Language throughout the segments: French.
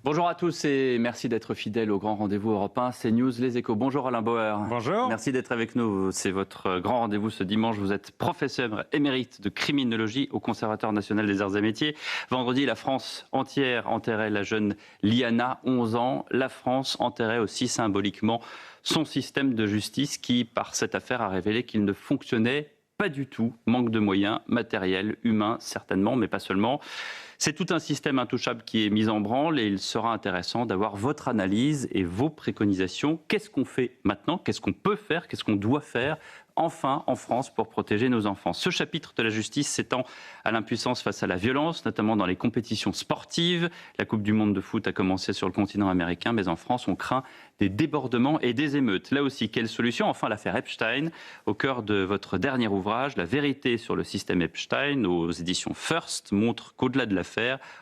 Bonjour à tous et merci d'être fidèles au grand rendez-vous Europe 1, CNews, Les Échos. Bonjour Alain Bauer. Bonjour. Merci d'être avec nous. C'est votre grand rendez-vous ce dimanche. Vous êtes professeur émérite de criminologie au Conservatoire national des arts et métiers. Vendredi, la France entière enterrait la jeune Liana, 11 ans. La France enterrait aussi symboliquement son système de justice qui, par cette affaire, a révélé qu'il ne fonctionnait pas du tout. Manque de moyens matériels, humains certainement, mais pas seulement. C'est tout un système intouchable qui est mis en branle et il sera intéressant d'avoir votre analyse et vos préconisations. Qu'est-ce qu'on fait maintenant? Qu'est-ce qu'on peut faire? Qu'est-ce qu'on doit faire enfin en France pour protéger nos enfants? Ce chapitre de la justice s'étend à l'impuissance face à la violence, notamment dans les compétitions sportives. La Coupe du monde de foot a commencé sur le continent américain, mais en France, on craint des débordements et des émeutes. Là aussi, quelle solution? Enfin, l'affaire Epstein, au cœur de votre dernier ouvrage, La vérité sur le système Epstein, aux éditions First, montre qu'au-delà de l'affaire,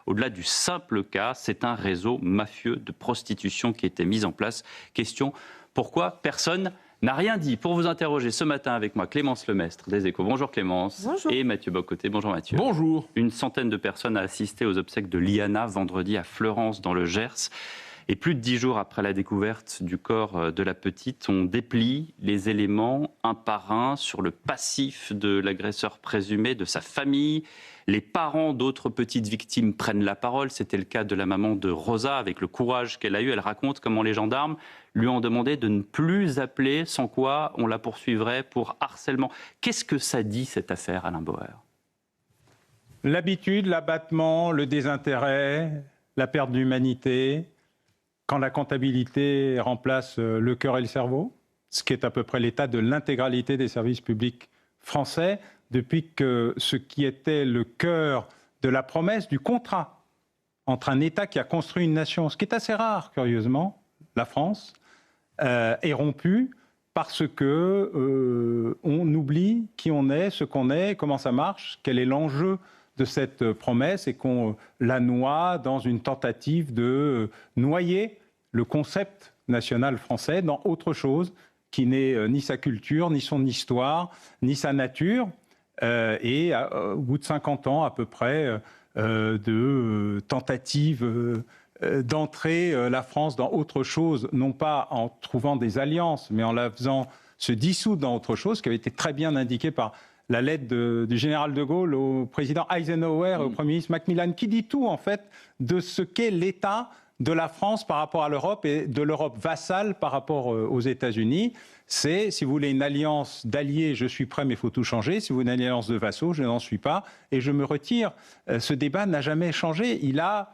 au-delà du simple cas, c'est un réseau mafieux de prostitution qui a été mis en place. Question, pourquoi personne n'a rien dit? Pour vous interroger ce matin avec moi, Clémence Lemestre des Échos. Bonjour Clémence. Bonjour. Et Mathieu Bocoté. Bonjour Mathieu. Bonjour. Une centaine de personnes a assisté aux obsèques de Liana vendredi à Fleurance dans le Gers. Et plus de 10 jours après la découverte du corps de la petite, on déplie les éléments un par un sur le passif de l'agresseur présumé, de sa famille. Les parents d'autres petites victimes prennent la parole. C'était le cas de la maman de Rosa, avec le courage qu'elle a eu. Elle raconte comment les gendarmes lui ont demandé de ne plus appeler, sans quoi on la poursuivrait pour harcèlement. Qu'est-ce que ça dit, cette affaire, Alain Bauer? L'habitude, l'abattement, le désintérêt, la perte d'humanité, quand la comptabilité remplace le cœur et le cerveau, ce qui est à peu près l'état de l'intégralité des services publics français, depuis que ce qui était le cœur de la promesse, du contrat entre un État qui a construit une nation, ce qui est assez rare, curieusement, la France, est rompu parce que on oublie qui on est, ce qu'on est, comment ça marche, quel est l'enjeu de cette promesse et qu'on la noie dans une tentative de noyer le concept national français dans autre chose qui n'est ni sa culture, ni son histoire, ni sa nature. Et au bout de 50 ans à peu près de tentatives d'entrer la France dans autre chose, non pas en trouvant des alliances, mais en la faisant se dissoudre dans autre chose, qui avait été très bien indiqué par la lettre du général de Gaulle au président Eisenhower et au Premier ministre Macmillan, qui dit tout en fait de ce qu'est l'État de la France par rapport à l'Europe et de l'Europe vassale par rapport aux États-Unis. C'est, si vous voulez, une alliance d'alliés, je suis prêt, mais il faut tout changer. Si vous voulez une alliance de vassaux, je n'en suis pas et je me retire. Ce débat n'a jamais changé. Il a,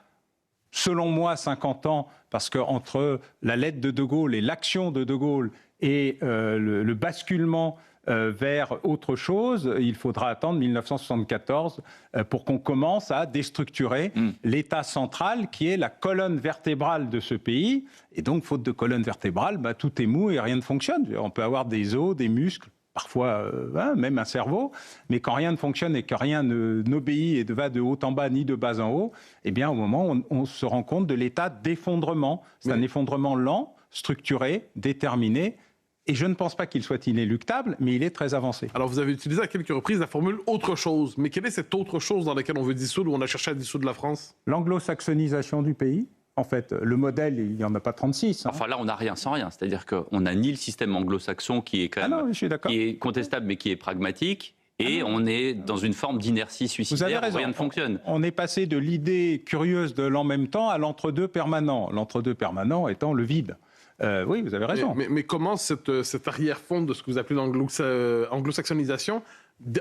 selon moi, 50 ans, parce qu'entre la lettre de De Gaulle et l'action de De Gaulle et le basculement vers autre chose, il faudra attendre 1974 pour qu'on commence à déstructurer l'État central qui est la colonne vertébrale de ce pays. Et donc, faute de colonne vertébrale, tout est mou et rien ne fonctionne. On peut avoir des os, des muscles, parfois même un cerveau, mais quand rien ne fonctionne et que rien n'obéit et ne va de haut en bas ni de bas en haut, eh bien, au moment où on se rend compte de l'état d'effondrement. C'est un effondrement lent, structuré, déterminé. Et je ne pense pas qu'il soit inéluctable, mais il est très avancé. Alors, vous avez utilisé à quelques reprises la formule « autre chose ». Mais quelle est cette autre chose dans laquelle on veut dissoudre ou on a cherché à dissoudre la France? L'anglo-saxonisation du pays. En fait, le modèle, il n'y en a pas 36. Enfin là, on n'a rien sans rien. C'est-à-dire qu'on n'a ni le système anglo-saxon qui est quand même qui est contestable mais qui est pragmatique, et on est dans une forme d'inertie suicidaire où rien ne fonctionne. On est passé de l'idée curieuse de l'en même temps à l'entre-deux permanent. L'entre-deux permanent étant le vide. Oui, vous avez raison. Mais comment cet arrière-fond de ce que vous appelez l'anglo-saxonisation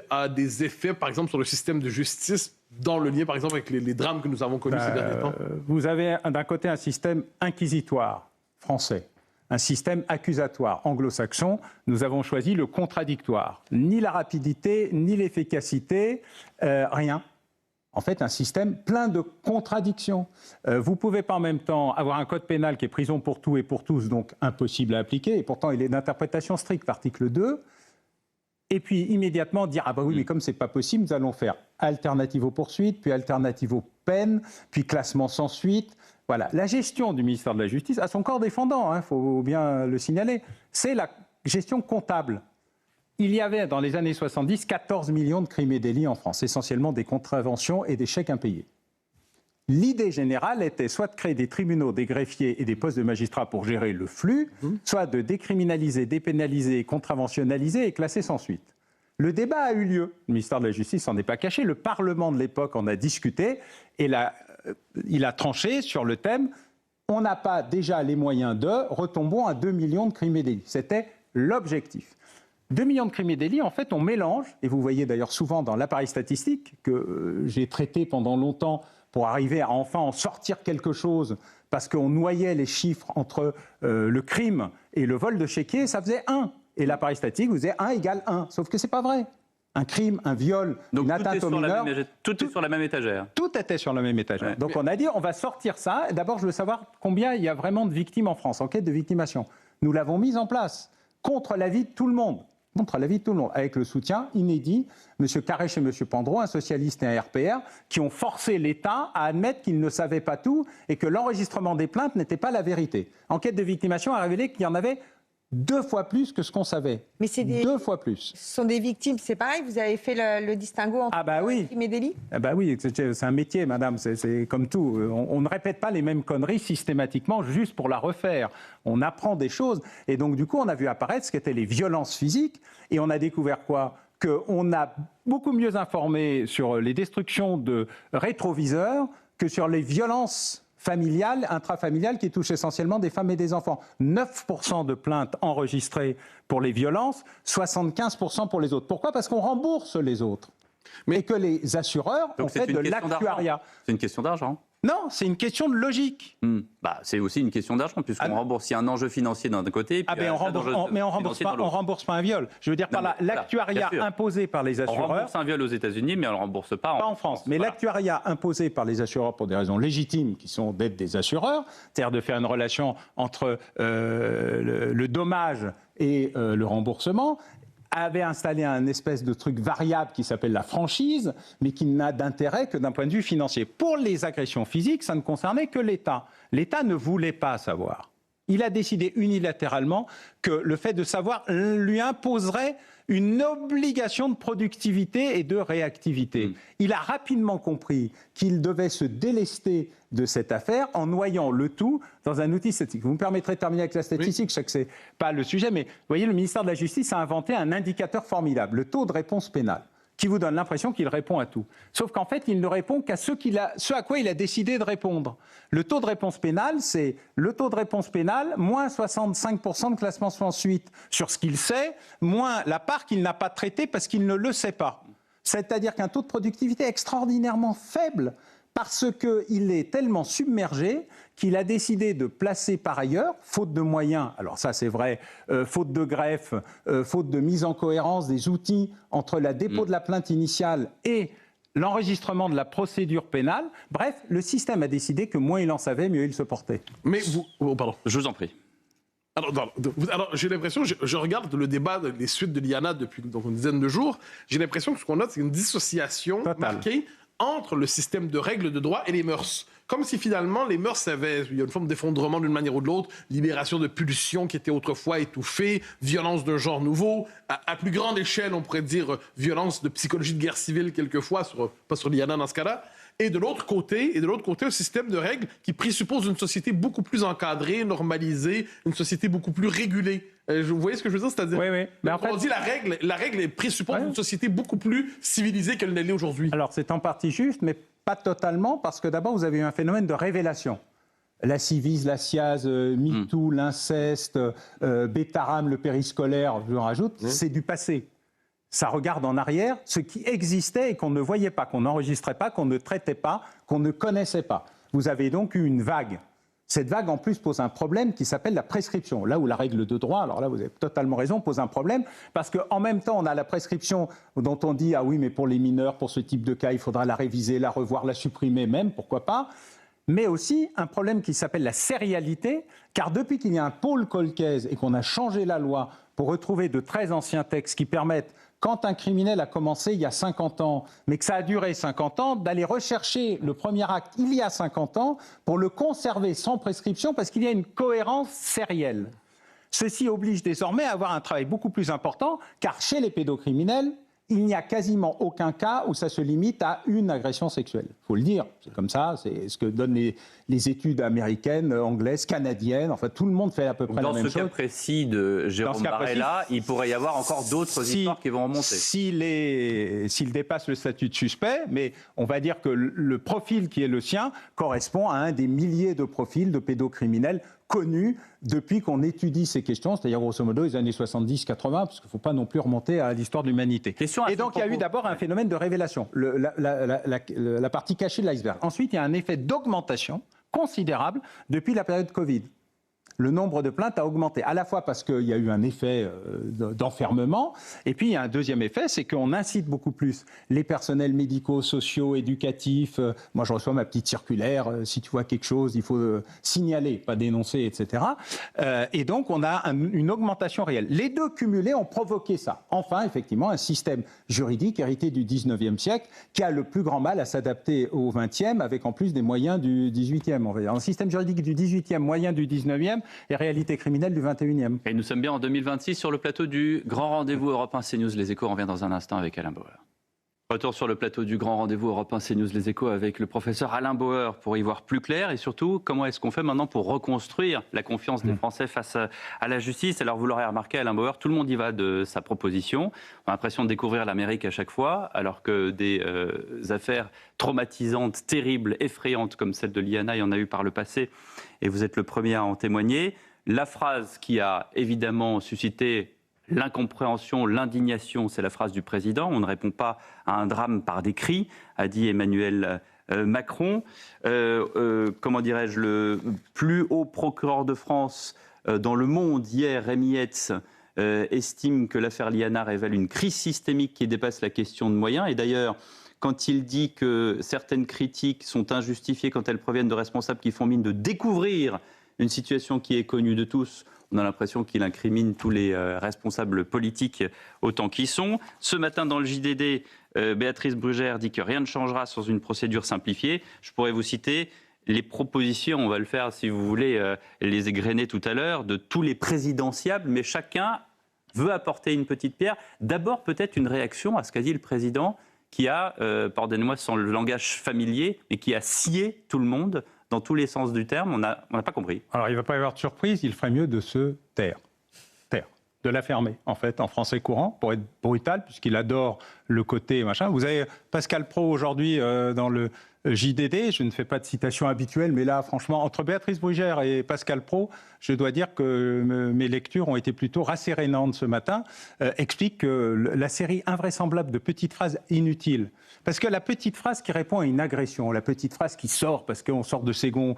a des effets, par exemple, sur le système de justice, dans le lien, par exemple, avec les drames que nous avons connus ces derniers temps? Vous avez d'un côté un système inquisitoire français, un système accusatoire anglo-saxon. Nous avons choisi le contradictoire. Ni la rapidité, ni l'efficacité, rien. En fait, un système plein de contradictions. Vous ne pouvez pas en même temps avoir un code pénal qui est prison pour tout et pour tous, donc impossible à appliquer, et pourtant il est d'interprétation stricte, article 2, et puis immédiatement dire « Ah bah oui, mais comme ce n'est pas possible, nous allons faire alternative aux poursuites, puis alternative aux peines, puis classement sans suite ». Voilà, la gestion du ministère de la Justice a son corps défendant, il faut bien le signaler, c'est la gestion comptable. Il y avait, dans les années 70, 14 millions de crimes et délits en France, essentiellement des contraventions et des chèques impayés. L'idée générale était soit de créer des tribunaux, des greffiers et des postes de magistrats pour gérer le flux, soit de décriminaliser, dépénaliser, contraventionnaliser et classer sans suite. Le débat a eu lieu. Le ministère de la Justice n'en est pas caché. Le Parlement de l'époque en a discuté et il a tranché sur le thème « On n'a pas déjà les moyens de, retombons à 2 millions de crimes et délits ». C'était l'objectif. 2 millions de crimes et délits, en fait, on mélange, et vous voyez d'ailleurs souvent dans l'appareil statistique que j'ai traité pendant longtemps pour arriver à enfin en sortir quelque chose, parce qu'on noyait les chiffres entre le crime et le vol de chéquier, ça faisait 1. Et l'appareil statistique vous disait 1 égale 1. Sauf que ce n'est pas vrai. Un crime, un viol, une atteinte au mineur... Tout est sur la même étagère. Tout était sur la même étagère. Ouais. Donc on a dit, on va sortir ça. D'abord, je veux savoir combien il y a vraiment de victimes en France, enquête de victimation. Nous l'avons mise en place, contre l'avis de tout le monde. Contre l'avis de tout le monde, avec le soutien inédit, M. Carrèche et M. Pandreau, un socialiste et un RPR, qui ont forcé l'État à admettre qu'il ne savait pas tout et que l'enregistrement des plaintes n'était pas la vérité. Enquête de victimation a révélé qu'il y en avait 2 fois plus que ce qu'on savait. Mais c'est 2 fois plus. Ce sont des victimes, c'est pareil, vous avez fait le distinguo entre crimes et délits ? Oui, c'est un métier, madame, c'est comme tout. On ne répète pas les mêmes conneries systématiquement juste pour la refaire. On apprend des choses. Et donc, du coup, on a vu apparaître ce qu'étaient les violences physiques. Et on a découvert quoi ? Qu'on a beaucoup mieux informé sur les destructions de rétroviseurs que sur les violences familiale, intrafamiliale, qui touche essentiellement des femmes et des enfants. 9% de plaintes enregistrées pour les violences, 75% pour les autres. Pourquoi ? Parce qu'on rembourse les autres. Et que les assureurs ont fait de l'actuariat. C'est une question d'argent. Non, c'est une question de logique. C'est aussi une question d'argent, puisqu'on rembourse. Il y a un enjeu financier d'un côté. Mais on ne rembourse pas un viol. Je veux dire, par là, l'actuariat imposé par les assureurs. On rembourse un viol aux États-Unis, mais on ne le rembourse pas en France. Mais l'actuariat imposé par les assureurs pour des raisons légitimes, qui sont d'être des assureurs, c'est-à-dire de faire une relation entre le dommage et le remboursement, avait installé un espèce de truc variable qui s'appelle la franchise, mais qui n'a d'intérêt que d'un point de vue financier. Pour les agressions physiques, ça ne concernait que l'État. L'État ne voulait pas savoir. Il a décidé unilatéralement que le fait de savoir lui imposerait une obligation de productivité et de réactivité. Il a rapidement compris qu'il devait se délester de cette affaire en noyant le tout dans un outil statistique. Vous me permettrez de terminer avec la statistique, je sais que ce n'est pas le sujet, mais vous voyez, le ministère de la Justice a inventé un indicateur formidable, le taux de réponse pénale, qui vous donne l'impression qu'il répond à tout. Sauf qu'en fait, il ne répond qu'à ce à quoi il a décidé de répondre. Le taux de réponse pénale, c'est le taux de réponse pénale moins 65% de classement sans suite sur ce qu'il sait, moins la part qu'il n'a pas traitée parce qu'il ne le sait pas. C'est-à-dire qu'un taux de productivité extraordinairement faible parce qu'il est tellement submergé qu'il a décidé de placer par ailleurs, faute de moyens, alors ça c'est vrai, faute de greffe, faute de mise en cohérence des outils entre la dépôt de la plainte initiale et l'enregistrement de la procédure pénale. Bref, le système a décidé que moins il en savait, mieux il se portait. Mais vous... pardon. Je vous en prie. Alors j'ai l'impression, je regarde le débat, les suites de l'IANA depuis une dizaine de jours, j'ai l'impression que ce qu'on note, c'est une dissociation marquée entre le système de règles de droit et les mœurs. Comme si finalement les mœurs il y a une forme d'effondrement d'une manière ou de l'autre, libération de pulsions qui étaient autrefois étouffées, violence d'un genre nouveau, à plus grande échelle on pourrait dire violence de psychologie de guerre civile quelquefois, pas sur l'IANA dans ce cas-là. Et de l'autre côté, un système de règles qui présuppose une société beaucoup plus encadrée, normalisée, une société beaucoup plus régulée. Vous voyez ce que je veux dire? C'est-à-dire, oui. Mais en fait, on dit la règle présuppose une société beaucoup plus civilisée qu'elle ne l'est aujourd'hui. Alors c'est en partie juste, mais pas totalement, parce que d'abord vous avez eu un phénomène de révélation. La Civise, la SIAZ, MeToo, l'inceste, Bétaram, le périscolaire, je rajoute, c'est du passé. Ça regarde en arrière ce qui existait et qu'on ne voyait pas, qu'on n'enregistrait pas, qu'on ne traitait pas, qu'on ne connaissait pas. Vous avez donc eu une vague. Cette vague, en plus, pose un problème qui s'appelle la prescription. Là où la règle de droit, alors là, vous avez totalement raison, pose un problème, parce qu'en même temps, on a la prescription dont on dit « Ah oui, mais pour les mineurs, pour ce type de cas, il faudra la réviser, la revoir, la supprimer même, pourquoi pas ?» Mais aussi un problème qui s'appelle la sérialité, car depuis qu'il y a un pôle Colcaise et qu'on a changé la loi pour retrouver de très anciens textes qui permettent, quand un criminel a commencé il y a 50 ans, mais que ça a duré 50 ans, d'aller rechercher le premier acte il y a 50 ans pour le conserver sans prescription parce qu'il y a une cohérence sérielle. Ceci oblige désormais à avoir un travail beaucoup plus important, car chez les pédocriminels, il n'y a quasiment aucun cas où ça se limite à une agression sexuelle. Il faut le dire, c'est comme ça, c'est ce que donnent les études américaines, anglaises, canadiennes, enfin tout le monde fait à peu près la même chose. Dans ce cas précis de Jérôme Barella, il pourrait y avoir encore d'autres histoires qui vont remonter. S'il dépasse le statut de suspect, mais on va dire que le profil qui est le sien correspond à un des milliers de profils de pédocriminels connus depuis qu'on étudie ces questions, c'est-à-dire grosso modo les années 70-80, parce qu'il ne faut pas non plus remonter à l'histoire de l'humanité. Et donc il y a eu d'abord un phénomène de révélation, la partie cachée de l'iceberg. Ensuite, il y a un effet d'augmentation considérable depuis la période Covid. Le nombre de plaintes a augmenté, à la fois parce qu'il y a eu un effet d'enfermement, et puis il y a un deuxième effet, c'est qu'on incite beaucoup plus les personnels médicaux, sociaux, éducatifs. Moi, je reçois ma petite circulaire, si tu vois quelque chose, il faut signaler, pas dénoncer, etc. Et donc, on a une augmentation réelle. Les deux cumulés ont provoqué ça. Enfin, effectivement, un système juridique hérité du 19e siècle qui a le plus grand mal à s'adapter au 20e, avec en plus des moyens du 18e. On va dire. Un système juridique du 18e, moyen du 19e, et réalité criminelle du 21e. Et nous sommes bien en 2026 sur le plateau du Grand Rendez-vous Europe 1 CNews Les Échos. On revient dans un instant avec Alain Bauer. Retour sur le plateau du Grand Rendez-vous Europe 1 CNews Les Échos avec le professeur Alain Bauer pour y voir plus clair et surtout comment est-ce qu'on fait maintenant pour reconstruire la confiance des Français face à la justice. Alors vous l'aurez remarqué, Alain Bauer, tout le monde y va de sa proposition. On a l'impression de découvrir l'Amérique à chaque fois alors que des affaires traumatisantes, terribles, effrayantes comme celle de Liana, il y en a eu par le passé et vous êtes le premier à en témoigner. La phrase qui a évidemment suscité l'incompréhension, l'indignation, c'est la phrase du président. On ne répond pas à un drame par des cris, a dit Emmanuel Macron. Comment dirais-je, le plus haut procureur de France dans le monde, hier, Rémi Hetz, estime que l'affaire Liana révèle une crise systémique qui dépasse la question de moyens. Et d'ailleurs, quand il dit que certaines critiques sont injustifiées quand elles proviennent de responsables qui font mine de découvrir une situation qui est connue de tous, on a l'impression qu'il incrimine tous les responsables politiques autant qu'ils sont. Ce matin, dans le JDD, Béatrice Brugère dit que rien ne changera sans une procédure simplifiée. Je pourrais vous citer les propositions, on va le faire si vous voulez, les égrener tout à l'heure, de tous les présidentiables, mais chacun veut apporter une petite pierre. D'abord, peut-être une réaction à ce qu'a dit le président, qui a, pardonnez-moi sans le langage familier, mais qui a scié tout le monde dans tous les sens du terme. On n'a pas compris. Alors, il ne va pas y avoir de surprise, il ferait mieux de se taire. De la fermer, en fait, en français courant, pour être brutal, puisqu'il adore le côté machin. Vous avez Pascal Praud aujourd'hui dans le JDD, je ne fais pas de citation habituelle, mais là, franchement, entre Béatrice Brugère et Pascal Praud, je dois dire que mes lectures ont été plutôt rassérénantes ce matin, explique que la série invraisemblable de petites phrases inutiles, parce que la petite phrase qui répond à une agression, la petite phrase qui sort parce qu'on sort de ses gonds,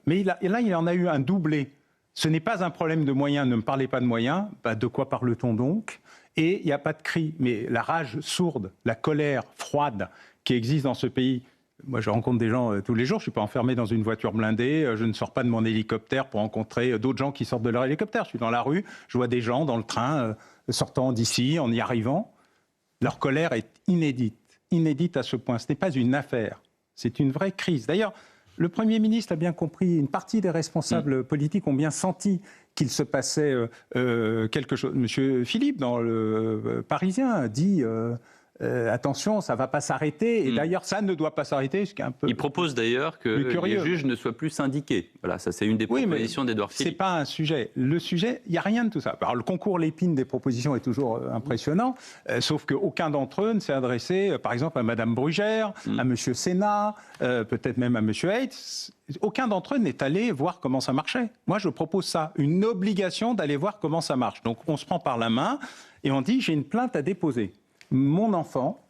mais là, il en a eu un doublé. Ce n'est pas un problème de moyens, ne me parlez pas de moyens, de quoi parle-t-on donc? Et il n'y a pas de cri, mais la rage sourde, la colère froide qui existe dans ce pays. Moi, je rencontre des gens tous les jours, je ne suis pas enfermé dans une voiture blindée, je ne sors pas de mon hélicoptère pour rencontrer d'autres gens qui sortent de leur hélicoptère. Je suis dans la rue, je vois des gens dans le train sortant d'ici, en y arrivant. Leur colère est inédite à ce point. Ce n'est pas une affaire, c'est une vraie crise. D'ailleurs, le Premier ministre a bien compris, une partie des responsables politiques ont bien senti qu'il se passait quelque chose. Monsieur Philippe, dans le Parisien, dit attention, ça ne va pas s'arrêter. Et d'ailleurs, ça ne doit pas s'arrêter. Ce qui est un peu Il propose d'ailleurs que les juges ne soient plus syndiqués. Voilà, ça c'est une des propositions d'Édouard Philippe. Ce n'est pas un sujet. Le sujet, il n'y a rien de tout ça. Alors, le concours Lépine des propositions est toujours impressionnant, sauf qu'aucun d'entre eux ne s'est adressé, par exemple, à Mme Brugère, à M. Sénat, peut-être même à M. Hetz. Aucun d'entre eux n'est allé voir comment ça marchait. Moi, je propose ça, une obligation d'aller voir comment ça marche. Donc, on se prend par la main et on dit, j'ai une plainte à déposer. Mon enfant,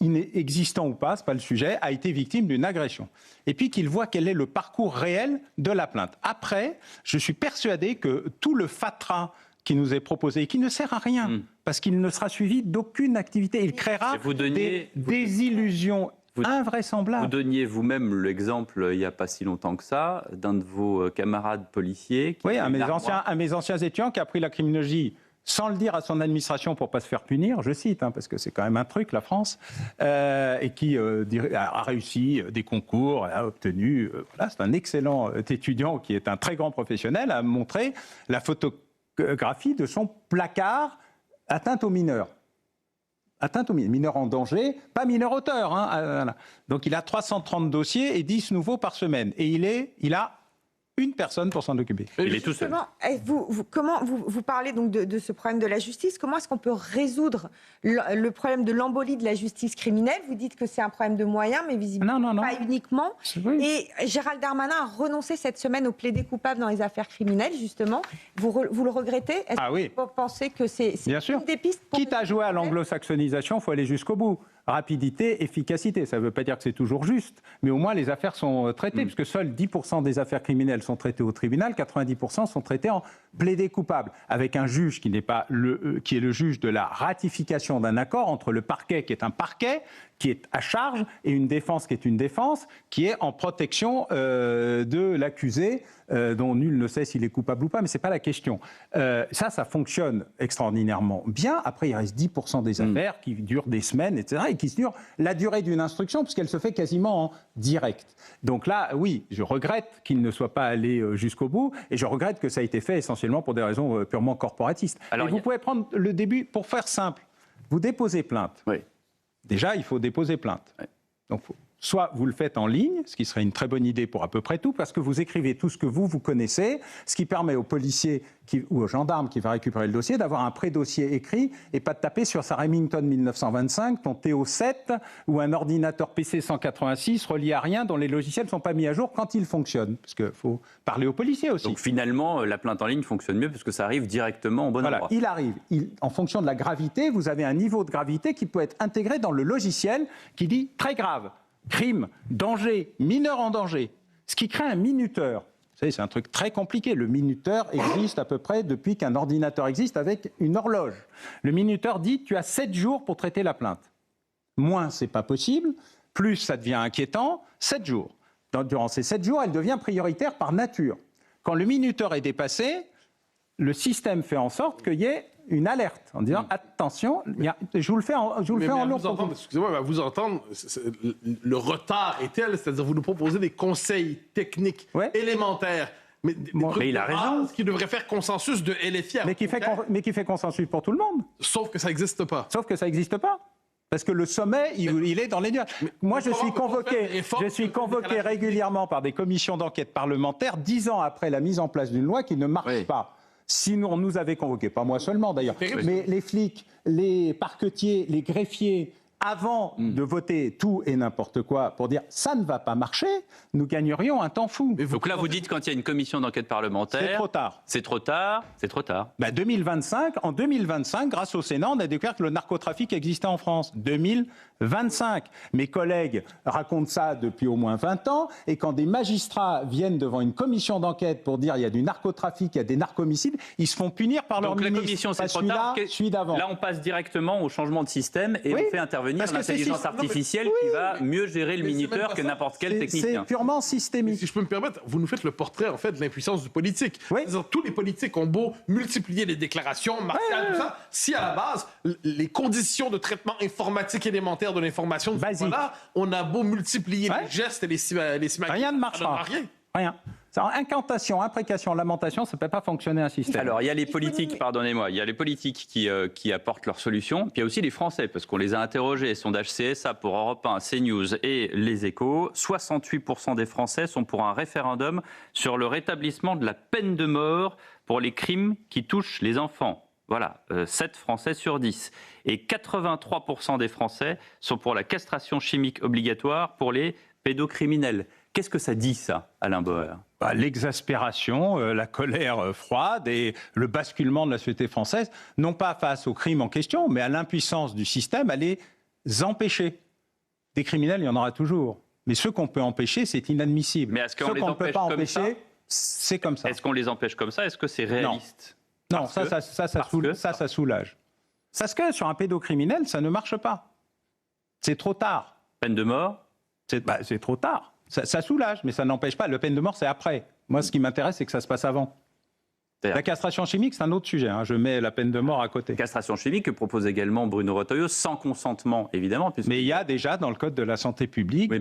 existant ou pas, ce n'est pas le sujet, a été victime d'une agression. Et puis qu'il voit quel est le parcours réel de la plainte. Après, je suis persuadé que tout le fatras qui nous est proposé, et qui ne sert à rien, parce qu'il ne sera suivi d'aucune activité, il créera des illusions invraisemblables. Vous donniez vous-même l'exemple, il n'y a pas si longtemps que ça, d'un de vos camarades policiers. Oui, un de mes anciens étudiants qui a pris la criminologie sans le dire à son administration pour ne pas se faire punir, je cite, parce que c'est quand même un truc, la France, et qui a réussi des concours, a obtenu... voilà, c'est un excellent étudiant qui est un très grand professionnel, a montré la photographie de son placard atteinte aux mineurs. Atteinte au mineur en danger, pas mineur auteur. Voilà. Donc il a 330 dossiers et 10 nouveaux par semaine. Et il a une personne pour s'en occuper. Il est tout seul. Comment vous parlez donc de ce problème de la justice. Comment est-ce qu'on peut résoudre le problème de l'embolie de la justice criminelle? Vous dites que c'est un problème de moyens, mais visiblement pas uniquement. Oui. Et Gérald Darmanin a renoncé cette semaine au plaider coupable dans les affaires criminelles, justement. Vous le regrettez? Est-ce que vous pensez que c'est une des pistes pour Quitte à jouer à l'anglo-saxonisation, il faut aller jusqu'au bout. Rapidité, efficacité, ça ne veut pas dire que c'est toujours juste, mais au moins les affaires sont traitées, puisque seuls 10% des affaires criminelles sont traitées au tribunal, 90% sont traitées en plaidé coupable, avec un juge qui est le juge de la ratification d'un accord entre le parquet, qui est un parquet, qui est à charge, et une défense qui est une défense, qui est en protection de l'accusé, dont nul ne sait s'il est coupable ou pas, mais ce n'est pas la question. Ça fonctionne extraordinairement bien. Après, il reste 10% des affaires qui durent des semaines, etc., et qui durent la durée d'une instruction, puisqu'elle se fait quasiment en direct. Donc là, oui, je regrette qu'il ne soit pas allé jusqu'au bout, et je regrette que ça a été fait essentiellement pour des raisons purement corporatistes. Alors, vous pouvez prendre le début, pour faire simple, vous déposez plainte. Oui. Déjà, il faut déposer plainte. Oui. Donc, soit vous le faites en ligne, ce qui serait une très bonne idée pour à peu près tout, parce que vous écrivez tout ce que vous connaissez, ce qui permet aux policiers ou aux gendarmes qui va récupérer le dossier d'avoir un pré-dossier écrit et pas de taper sur sa Remington 1925, ton TO7 ou un ordinateur PC 186 relié à rien dont les logiciels ne sont pas mis à jour quand ils fonctionnent. Parce qu'il faut parler aux policiers aussi. Donc finalement, la plainte en ligne fonctionne mieux parce que ça arrive directement au bon endroit. Il arrive. En fonction de la gravité, vous avez un niveau de gravité qui peut être intégré dans le logiciel qui dit très grave. Crime, danger, mineur en danger. Ce qui crée un minuteur. Vous savez, c'est un truc très compliqué. Le minuteur existe à peu près depuis qu'un ordinateur existe avec une horloge. Le minuteur dit, tu as 7 jours pour traiter la plainte. Moins, c'est pas possible. Plus, ça devient inquiétant. 7 jours. Durant ces 7 jours, elle devient prioritaire par nature. Quand le minuteur est dépassé, le système fait en sorte qu'il y ait une alerte en disant attention, je vous le fais en long. Excusez-moi, mais à vous entendre, le retard est tel, c'est-à-dire vous nous proposez des conseils techniques élémentaires. Mais il a raison. Qui devrait faire consensus de LFI. Mais qui fait consensus pour tout le monde. Sauf que ça n'existe pas. Parce que le sommet, il est dans les nuages. Moi, je suis convoqué régulièrement par des commissions d'enquête parlementaires 10 ans après la mise en place d'une loi qui ne marche pas. Sinon, on nous avait convoqués, pas moi seulement d'ailleurs, mais les flics, les parquetiers, les greffiers, avant de voter tout et n'importe quoi pour dire ça ne va pas marcher, nous gagnerions un temps fou. Donc là, vous dites quand il y a une commission d'enquête parlementaire... C'est trop tard. C'est trop tard, c'est trop tard. En 2025, grâce au Sénat, on a découvert que le narcotrafic existait en France. 2025. Mes collègues racontent ça depuis au moins 20 ans, et quand des magistrats viennent devant une commission d'enquête pour dire il y a du narcotrafic, il y a des narcomicides, ils se font punir par leur ministre. Donc la commission, c'est trop tard. Celui d'avant. Là, on passe directement au changement de système et on fait intervenir l'intelligence artificielle qui va mieux gérer le minuteur que n'importe quel technicien. C'est purement systémique. Si je peux me permettre, vous nous faites le portrait en fait de l'impuissance du politique. C'est-à-dire, tous les politiques ont beau multiplier les déclarations, martiales, tout ça, si à la base, les conditions de traitement informatique élémentaire de l'information, voilà, on a beau multiplier les gestes et les simulations. Rien ne marchera. Rien. Incantation, imprécation, lamentation, ça ne peut pas fonctionner un système. Alors, il y a les politiques, pardonnez-moi, il y a les politiques qui apportent leurs solutions, puis il y a aussi les Français, parce qu'on les a interrogés, sondage CSA pour Europe 1, CNews et Les Échos, 68% des Français sont pour un référendum sur le rétablissement de la peine de mort pour les crimes qui touchent les enfants. Voilà, 7 Français sur 10. Et 83% des Français sont pour la castration chimique obligatoire pour les pédocriminels. Qu'est-ce que ça dit, ça, Alain Bauer ? L'exaspération, la colère froide et le basculement de la société française, non pas face aux crimes en question, mais à l'impuissance du système à les empêcher. Des criminels, il y en aura toujours. Mais ceux qu'on peut empêcher, c'est inadmissible. Mais est-ce qu'on les empêche comme ça ? C'est comme ça. Est-ce qu'on les empêche comme ça ? Est-ce que c'est réaliste ? Non, ça soulage. Parce que sur un pédocriminel, ça ne marche pas. C'est trop tard. Peine de mort ? C'est trop tard. Ça soulage, mais ça n'empêche pas. Le peine de mort, c'est après. Moi, ce qui m'intéresse, c'est que ça se passe avant. La castration chimique, c'est un autre sujet. Je mets la peine de mort à côté. Castration chimique que propose également Bruno Retailleau, sans consentement, évidemment. Mais il y a déjà dans le Code de la santé publique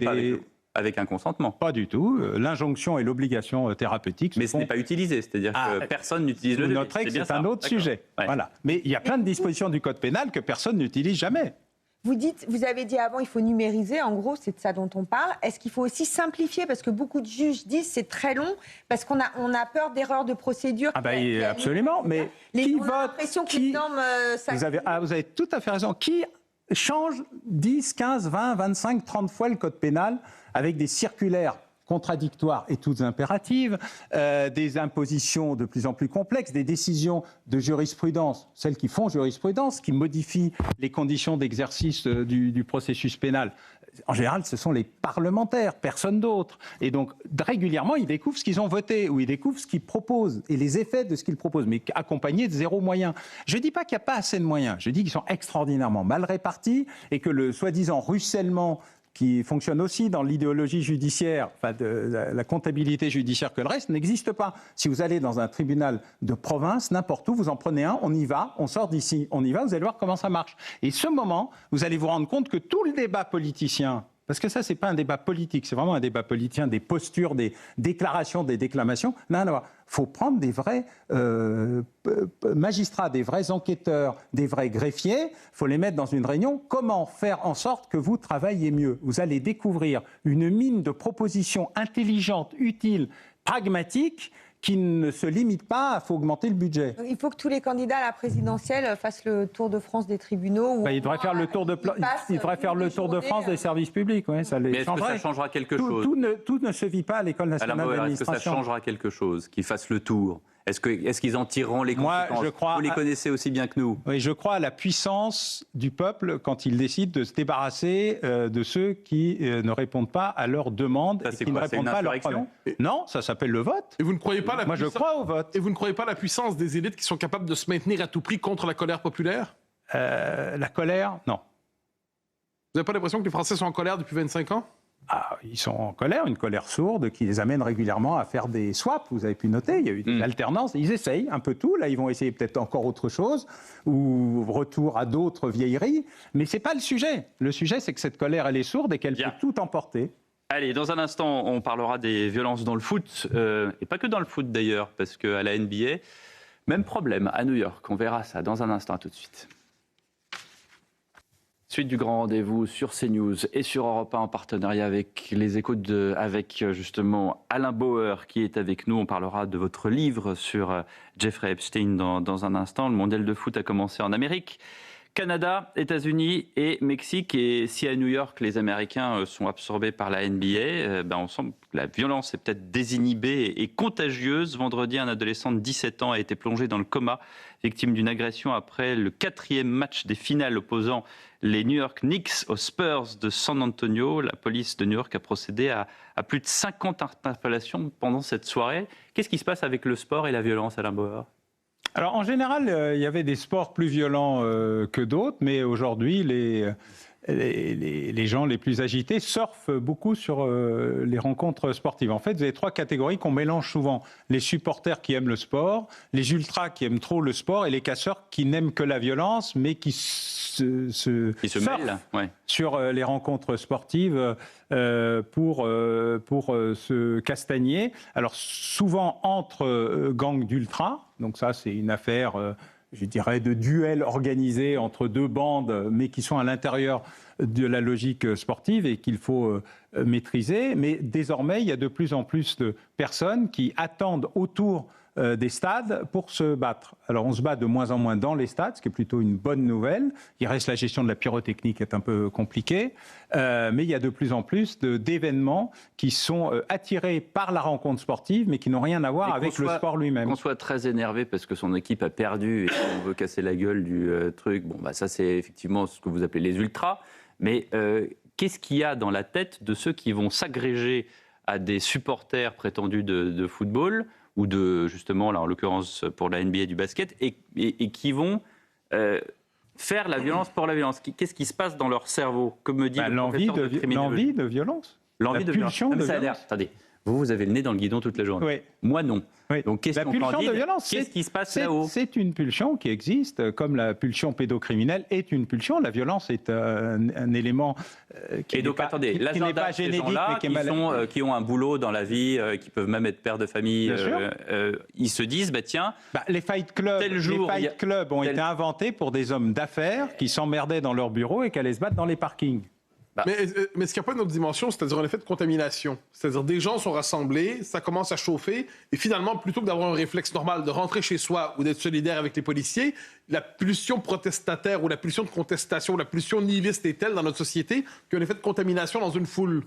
avec un consentement. Pas du tout. L'injonction et l'obligation thérapeutique. Mais ce n'est pas utilisé, c'est-à-dire que personne n'utilise le DB. C'est un autre sujet. Voilà. Mais il y a plein de dispositions du Code pénal que personne n'utilise jamais. Vous avez dit avant, il faut numériser, en gros, c'est de ça dont on parle. Est-ce qu'il faut aussi simplifier? Parce que beaucoup de juges disent c'est très long, parce qu'on a peur d'erreurs de procédure. Absolument, mais qui vote? L'impression que les normes... Vous avez tout à fait raison. Qui change 10, 15, 20, 25, 30 fois le code pénal avec des circulaires contradictoires et toutes impératives, des impositions de plus en plus complexes, des décisions de jurisprudence, celles qui font jurisprudence, qui modifient les conditions d'exercice du processus pénal. En général, ce sont les parlementaires, personne d'autre. Et donc, régulièrement, ils découvrent ce qu'ils ont voté ou ils découvrent ce qu'ils proposent et les effets de ce qu'ils proposent, mais accompagnés de zéro moyen. Je ne dis pas qu'il n'y a pas assez de moyens, je dis qu'ils sont extraordinairement mal répartis et que le soi-disant ruissellement qui fonctionne aussi dans l'idéologie judiciaire, enfin de la comptabilité judiciaire que le reste, n'existe pas. Si vous allez dans un tribunal de province, n'importe où, vous en prenez un, on y va, on sort d'ici, on y va, vous allez voir comment ça marche. Et ce moment, vous allez vous rendre compte que tout le débat politicien, parce que ça, c'est pas un débat politique, c'est vraiment un débat politicien, des postures, des déclarations, des déclamations. Non, il faut prendre des vrais magistrats, des vrais enquêteurs, des vrais greffiers, il faut les mettre dans une réunion. Comment faire en sorte que vous travaillez mieux? Vous allez découvrir une mine de propositions intelligentes, utiles, pragmatiques, qui ne se limite pas à faut augmenter le budget. Il faut que tous les candidats à la présidentielle fassent le tour de France des tribunaux. Il devrait faire le tour de France des services publics. Oui, ça les changerait. Est-ce que ça changera quelque chose? Tout ne se vit pas à l'École nationale d'administration. Est-ce que ça changera quelque chose qu'ils fassent le tour? Est-ce qu'ils en tireront les conséquences? Vous les connaissez aussi bien que nous. Oui, je crois à la puissance du peuple quand il décide de se débarrasser de ceux qui ne répondent pas à leurs demandes et qui ne répondent pas à leurs problèmes. Non, ça s'appelle le vote. Et vous ne croyez pas je crois au vote. Et vous ne croyez pas la puissance des élites qui sont capables de se maintenir à tout prix contre la colère populaire? La colère, non. Vous n'avez pas l'impression que les Français sont en colère depuis 25 ans? Ils sont en colère, une colère sourde qui les amène régulièrement à faire des swaps. Vous avez pu noter, il y a eu des alternances. Ils essayent un peu tout. Là, ils vont essayer peut-être encore autre chose ou retour à d'autres vieilleries. Mais ce n'est pas le sujet. Le sujet, c'est que cette colère, elle est sourde et qu'elle peut tout emporter. Allez, dans un instant, on parlera des violences dans le foot, et pas que dans le foot d'ailleurs, parce qu'à la NBA, même problème à New York. On verra ça dans un instant, à tout de suite. Suite du grand rendez-vous sur CNews et sur Europe 1 en partenariat avec les Échos avec justement Alain Bauer qui est avec nous. On parlera de votre livre sur Jeffrey Epstein dans un instant. Le mondial de foot a commencé en Amérique, Canada, États-Unis et Mexique. Et si à New York, les Américains sont absorbés par la NBA, on sent que la violence est peut-être désinhibée et contagieuse. Vendredi, un adolescent de 17 ans a été plongé dans le coma, victime d'une agression après le 4e match des finales opposant les New York Knicks aux Spurs de San Antonio. La police de New York a procédé à plus de 50 interpellations pendant cette soirée. Qu'est-ce qui se passe avec le sport et la violence, Alain Bauer ? Alors, en général, il y avait des sports plus violents que d'autres, mais aujourd'hui, les gens les plus agités surfent beaucoup sur les rencontres sportives. En fait, vous avez 3 catégories qu'on mélange souvent. Les supporters qui aiment le sport, les ultras qui aiment trop le sport et les casseurs qui n'aiment que la violence, mais qui se mêlent sur les rencontres sportives pour se castagner. Alors, souvent entre gangs d'ultras. Donc ça, c'est une affaire, je dirais, de duel organisé entre 2 bandes, mais qui sont à l'intérieur de la logique sportive et qu'il faut maîtriser. Mais désormais, il y a de plus en plus de personnes qui attendent autour des stades pour se battre. Alors on se bat de moins en moins dans les stades, ce qui est plutôt une bonne nouvelle. Il reste la gestion de la pyrotechnie qui est un peu compliquée, mais il y a de plus en plus d'événements qui sont attirés par la rencontre sportive, mais qui n'ont rien à voir avec le sport lui-même. Qu'on soit très énervé parce que son équipe a perdu et qu'on veut casser la gueule du truc, ça c'est effectivement ce que vous appelez les ultras, mais qu'est-ce qu'il y a dans la tête de ceux qui vont s'agréger à des supporters prétendus de football ou justement, là, en l'occurrence pour la NBA du basket, et qui vont faire la violence pour la violence. Qu'est-ce qui se passe dans leur cerveau? Comme me dit l'envie de violence. L'envie de violence. Attendez, Vous avez le nez dans le guidon toute la journée. Oui. Moi, non. Oui. Donc, question la pulsion candide, de violence, qu'est-ce qui se passe là-haut? C'est une pulsion qui existe, comme la pulsion pédocriminelle est une pulsion. La violence est un élément qui n'est pas génétique, mais qui est malade. Qui ont un boulot dans la vie, qui peuvent même être pères de famille, ils se disent, tiens... les fight clubs ont été inventés pour des hommes d'affaires qui s'emmerdaient dans leur bureau et qui allaient se battre dans les parkings. Mais est-ce qu'il n'y a pas une autre dimension, c'est-à-dire un effet de contamination? C'est-à-dire des gens sont rassemblés, ça commence à chauffer, et finalement, plutôt que d'avoir un réflexe normal de rentrer chez soi ou d'être solidaire avec les policiers, la pulsion protestataire ou la pulsion de contestation, la pulsion nihiliste est telle dans notre société qu'il y a un effet de contamination dans une foule.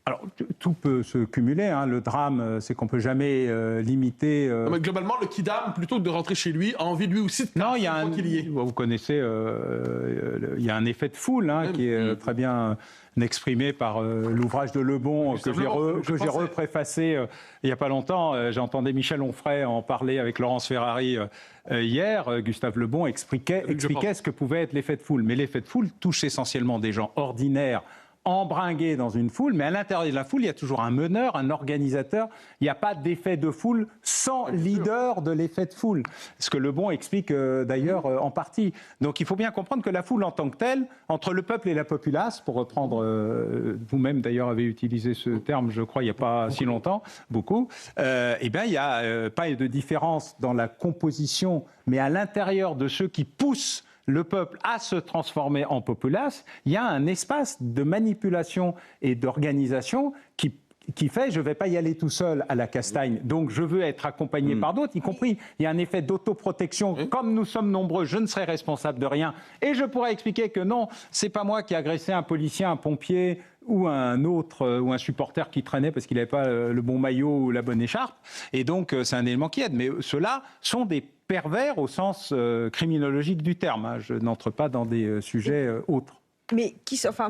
Alors, tout peut se cumuler. Hein. Le drame, c'est qu'on ne peut jamais limiter... Non, mais globalement, le kidam, plutôt que de rentrer chez lui, a envie de lui aussi de casser. Non, il y a vous connaissez, il y a un effet de foule qui est très bien exprimé par l'ouvrage de Lebon que j'ai repréfacé il n'y a pas longtemps. J'entendais Michel Onfray en parler avec Laurence Ferrari hier. Gustave Lebon expliquait ce que pouvait être l'effet de foule. Mais l'effet de foule touche essentiellement des gens ordinaires, embringués dans une foule, mais à l'intérieur de la foule, il y a toujours un meneur, un organisateur. Il n'y a pas d'effet de foule sans leader de l'effet de foule. Ce que Lebon explique d'ailleurs en partie. Donc il faut bien comprendre que la foule en tant que telle, entre le peuple et la populace, pour reprendre, vous-même d'ailleurs avez utilisé ce terme, je crois, il n'y a pas si longtemps, beaucoup, il n'y a pas de différence dans la composition, mais à l'intérieur de ceux qui poussent le peuple à se transformer en populace, il y a un espace de manipulation et d'organisation qui fait je ne vais pas y aller tout seul à la castagne, donc je veux être accompagné par d'autres, y compris il y a un effet d'autoprotection. Comme nous sommes nombreux, je ne serai responsable de rien. Et je pourrais expliquer que non, c'est pas moi qui ai agressé un policier, un pompier ou un autre, ou un supporter qui traînait parce qu'il n'avait pas le bon maillot ou la bonne écharpe. Et donc c'est un élément qui aide. Mais ceux-là sont des pervers au sens criminologique du terme. Hein. Je n'entre pas dans des sujets autres. Mais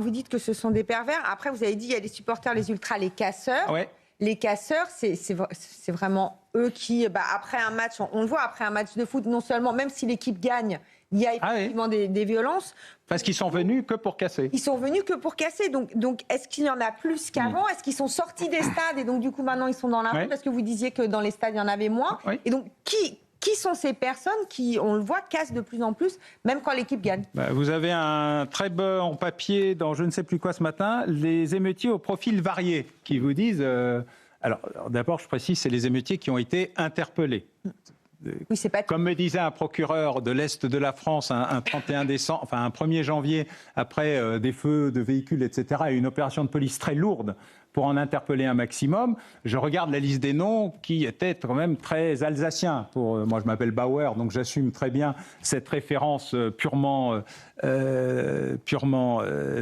vous dites que ce sont des pervers. Après, vous avez dit il y a les supporters, les ultras, les casseurs. Ouais. Les casseurs, c'est vraiment eux qui, après un match, on le voit, après un match de foot, non seulement, même si l'équipe gagne, il y a effectivement des violences. Parce qu'ils sont venus que pour casser. Ils sont venus que pour casser. Donc est-ce qu'il y en a plus qu'avant? Est-ce qu'ils sont sortis des stades et donc du coup maintenant ils sont dans la rue? Parce que vous disiez que dans les stades il y en avait moins. Et donc qui sont ces personnes qui, on le voit, cassent de plus en plus, même quand l'équipe gagne? Vous avez un très bon papier dans je ne sais plus quoi ce matin, les émeutiers au profil varié, qui vous disent... Alors d'abord, je précise, c'est les émeutiers qui ont été interpellés. Oui, c'est pas Comme me disait un procureur de l'Est de la France un 31 décembre, enfin un 1er janvier, après des feux de véhicules, etc., et une opération de police très lourde pour en interpeller un maximum, je regarde la liste des noms qui étaient quand même très alsaciens. Moi, je m'appelle Bauer, donc j'assume très bien cette référence purement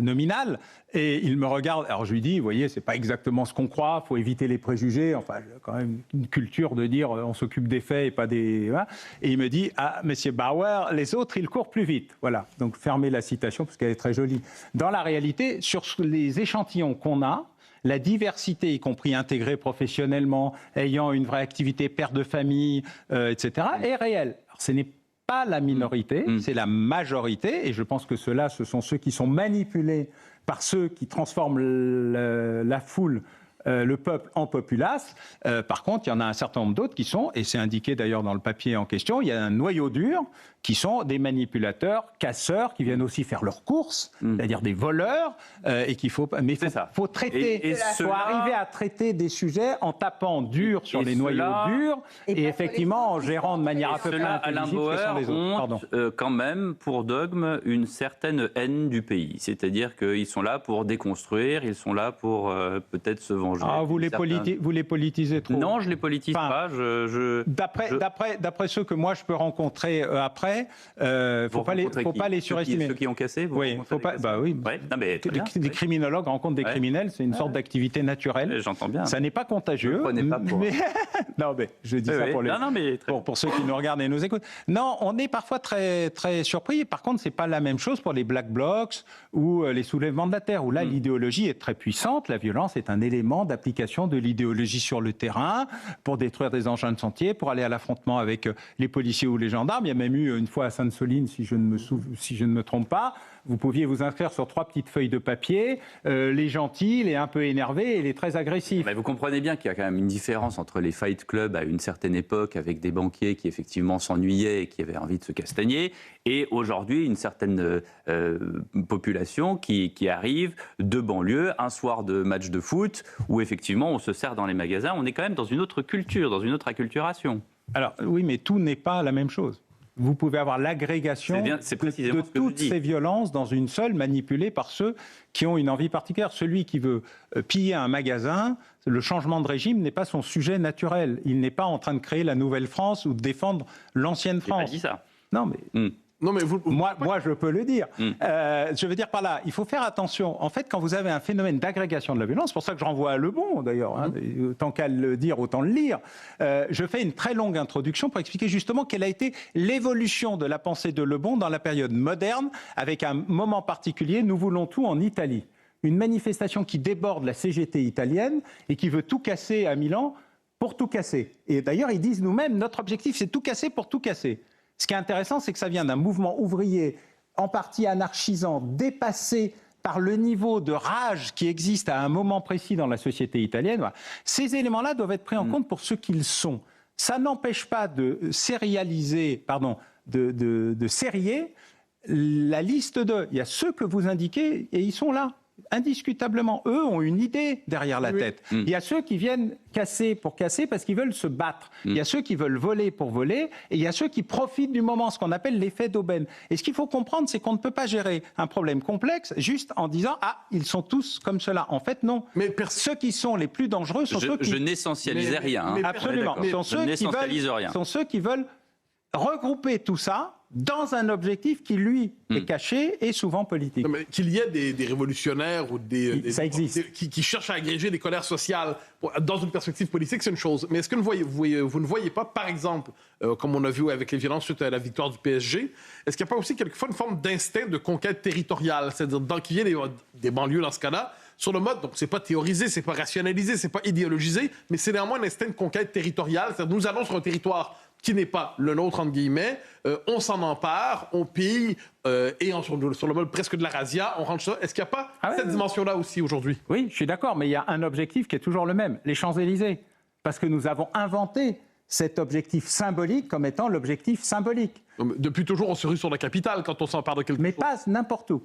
nominale. Et il me regarde, alors je lui dis, vous voyez, c'est pas exactement ce qu'on croit, il faut éviter les préjugés, enfin, j'ai quand même une culture de dire on s'occupe des faits et pas des... Voilà. Et il me dit, monsieur Bauer, les autres, ils courent plus vite. Voilà, donc fermez la citation parce qu'elle est très jolie. Dans la réalité, sur les échantillons qu'on a, la diversité, y compris intégrée professionnellement, ayant une vraie activité père de famille, etc., est réelle. Alors, ce n'est pas la minorité, c'est la majorité, et je pense que ceux-là, ce sont ceux qui sont manipulés par ceux qui transforment la foule, le peuple en populace. Par contre, il y en a un certain nombre d'autres qui sont, et c'est indiqué d'ailleurs dans le papier en question, il y a un noyau dur qui sont des manipulateurs, casseurs, qui viennent aussi faire leurs courses, c'est-à-dire des voleurs, et qu'il faut... Mais il faut traiter, il faut arriver à traiter des sujets en tapant dur sur les noyaux durs, et effectivement en gérant de manière à peu près intelligible ce que sont les autres. Quand même pour dogme une certaine haine du pays, c'est-à-dire qu'ils sont là pour déconstruire, ils sont là pour peut-être se venger. Vous les politisez trop. Non, je les politise pas. D'après ceux que moi je peux rencontrer après, faut pas les surestimer. Ceux qui ont cassé, oui, faut pas. Oui. Ouais, non, mais des criminologues rencontrent des criminels, c'est une sorte d'activité naturelle. J'entends bien. Ça n'est pas contagieux. Ne prenez pas pour. Non, mais je dis ça pour ceux qui nous regardent et nous écoutent. Non, on est parfois très très surpris. Par contre, c'est pas la même chose pour les Black Blocs ou les soulèvements de la terre, où là l'idéologie est très puissante. La violence est un élément d'application de l'idéologie sur le terrain pour détruire des engins de chantier, pour aller à l'affrontement avec les policiers ou les gendarmes. Il y a même eu une fois à Sainte-Soline, si je ne me trompe pas, vous pouviez vous inscrire sur 3 petites feuilles de papier, les gentils, les un peu énervés et les très agressifs. Mais vous comprenez bien qu'il y a quand même une différence entre les fight clubs à une certaine époque avec des banquiers qui effectivement s'ennuyaient et qui avaient envie de se castagner, et aujourd'hui une certaine population qui arrive de banlieue, un soir de match de foot, où effectivement on se sert dans les magasins, on est quand même dans une autre culture, dans une autre acculturation. Alors oui, mais tout n'est pas la même chose. Vous pouvez avoir l'agrégation de toutes ces violences dans une seule, manipulée par ceux qui ont une envie particulière. Celui qui veut piller un magasin, le changement de régime n'est pas son sujet naturel. Il n'est pas en train de créer la nouvelle France ou de défendre l'ancienne France. J'ai pas dit ça. Non, mais... Non, mais moi, je peux le dire. Je veux dire par là, il faut faire attention. En fait, quand vous avez un phénomène d'agrégation de la violence, c'est pour ça que je renvoie à Le Bon, d'ailleurs, tant qu'à le dire, autant le lire, je fais une très longue introduction pour expliquer justement quelle a été l'évolution de la pensée de Le Bon dans la période moderne, avec un moment particulier, Nous voulons tout en Italie. Une manifestation qui déborde la CGT italienne et qui veut tout casser à Milan pour tout casser. Et d'ailleurs, ils disent nous-mêmes, notre objectif, c'est tout casser pour tout casser. Ce qui est intéressant, c'est que ça vient d'un mouvement ouvrier en partie anarchisant, dépassé par le niveau de rage qui existe à un moment précis dans la société italienne. Voilà. Ces éléments-là doivent être pris en compte pour ce qu'ils sont. Ça n'empêche pas de sérialiser, de sérier la liste d'eux. Il y a ceux que vous indiquez et ils sont là. Indiscutablement, eux ont une idée derrière la tête. Il y a ceux qui viennent casser pour casser parce qu'ils veulent se battre. Il y a ceux qui veulent voler pour voler. Et il y a ceux qui profitent du moment, ce qu'on appelle l'effet d'aubaine. Et ce qu'il faut comprendre, c'est qu'on ne peut pas gérer un problème complexe juste en disant « Ah, ils sont tous comme cela ». En fait, non. Mais ceux qui sont les plus dangereux sont ceux qui... Je n'essentialisais rien. Absolument. Sont ceux qui veulent regrouper tout ça dans un objectif qui, lui, est caché et souvent politique. Qu'il y ait des révolutionnaires ou ça existe. Qui cherchent à agréger des colères sociales dans une perspective politique, c'est une chose. Mais est-ce que vous ne voyez pas, par exemple, comme on a vu avec les violences suite à la victoire du PSG, est-ce qu'il n'y a pas aussi quelquefois une forme d'instinct de conquête territoriale, c'est-à-dire d'enquiller des banlieues dans ce cas-là, sur le mode, donc c'est pas théorisé, c'est pas rationalisé, c'est pas idéologisé, mais c'est néanmoins un instinct de conquête territoriale, c'est-à-dire nous allons sur un territoire qui n'est pas le nôtre, entre guillemets, on s'en empare, on pille, et sur le mode presque de la razzia, on rentre ça. Est-ce qu'il n'y a pas cette dimension-là aussi aujourd'hui? Oui, je suis d'accord, mais il y a un objectif qui est toujours le même, les Champs-Élysées. Parce que nous avons inventé cet objectif symbolique comme étant l'objectif symbolique. Depuis toujours, on se rue sur la capitale quand on s'empare de quelque chose. Mais pas n'importe où.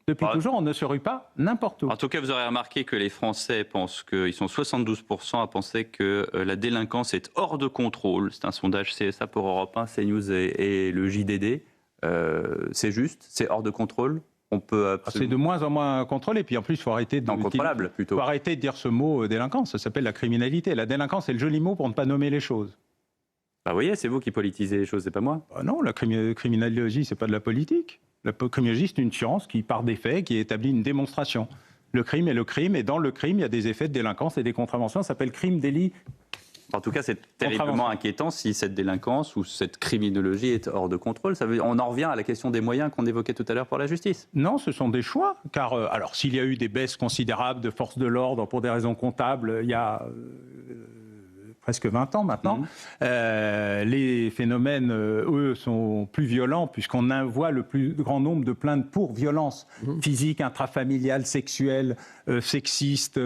Depuis toujours, on ne se rue pas n'importe où. En tout cas, vous aurez remarqué que les Français pensent qu'ils sont 72% à penser que la délinquance est hors de contrôle. C'est un sondage CSA pour Europe 1, CNews et le JDD. C'est juste, c'est hors de contrôle. On peut absolument... C'est de moins en moins contrôlé. Puis en plus, il faut arrêter faut arrêter de dire ce mot délinquance. Ça s'appelle la criminalité. La délinquance, c'est le joli mot pour ne pas nommer les choses. Bah, vous voyez, c'est vous qui politisez les choses, c'est pas moi. Non, la criminologie, c'est pas de la politique. La criminologie, c'est une science qui part des faits, qui établit une démonstration. Le crime est le crime, et dans le crime, il y a des effets de délinquance et des contraventions. Ça s'appelle crime, délit. En tout cas, c'est terriblement inquiétant si cette délinquance ou cette criminologie est hors de contrôle. On en revient à la question des moyens qu'on évoquait tout à l'heure pour la justice. Non, ce sont des choix. Car, alors, s'il y a eu des baisses considérables de forces de l'ordre pour des raisons comptables, il y a... presque 20 ans maintenant, les phénomènes, eux, sont plus violents puisqu'on voit le plus grand nombre de plaintes pour violences physiques, intrafamiliales, sexuelles, sexistes,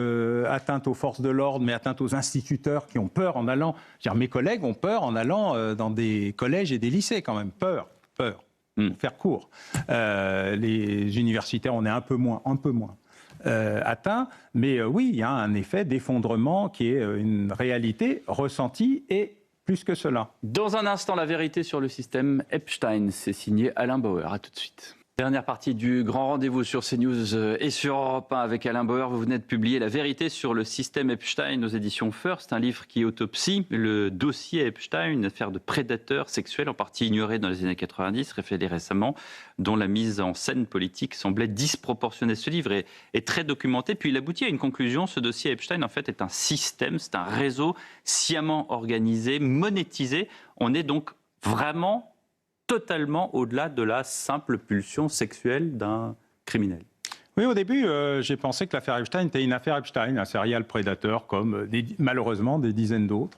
atteintes aux forces de l'ordre, mais atteintes aux instituteurs qui ont peur en allant... mes collègues ont peur en allant dans des collèges et des lycées quand même. Peur. Pour faire court. Les universitaires, on est un peu moins. Atteint, mais oui, il y a un effet d'effondrement qui est une réalité ressentie et plus que cela. Dans un instant, la vérité sur le système Epstein, c'est signé Alain Bauer. À tout de suite. Dernière partie du grand rendez-vous sur CNews et sur Europe 1 avec Alain Bauer. Vous venez de publier La vérité sur le système Epstein aux éditions First, un livre qui autopsie le dossier Epstein, une affaire de prédateur sexuel en partie ignorée dans les années 90, révélée récemment, dont la mise en scène politique semblait disproportionnée. Ce livre est très documenté, puis il aboutit à une conclusion. Ce dossier Epstein, en fait, est un système, c'est un réseau sciemment organisé, monétisé. On est donc vraiment totalement au-delà de la simple pulsion sexuelle d'un criminel. Oui, au début, j'ai pensé que l'affaire Epstein était une affaire Epstein, un serial prédateur comme malheureusement des dizaines d'autres.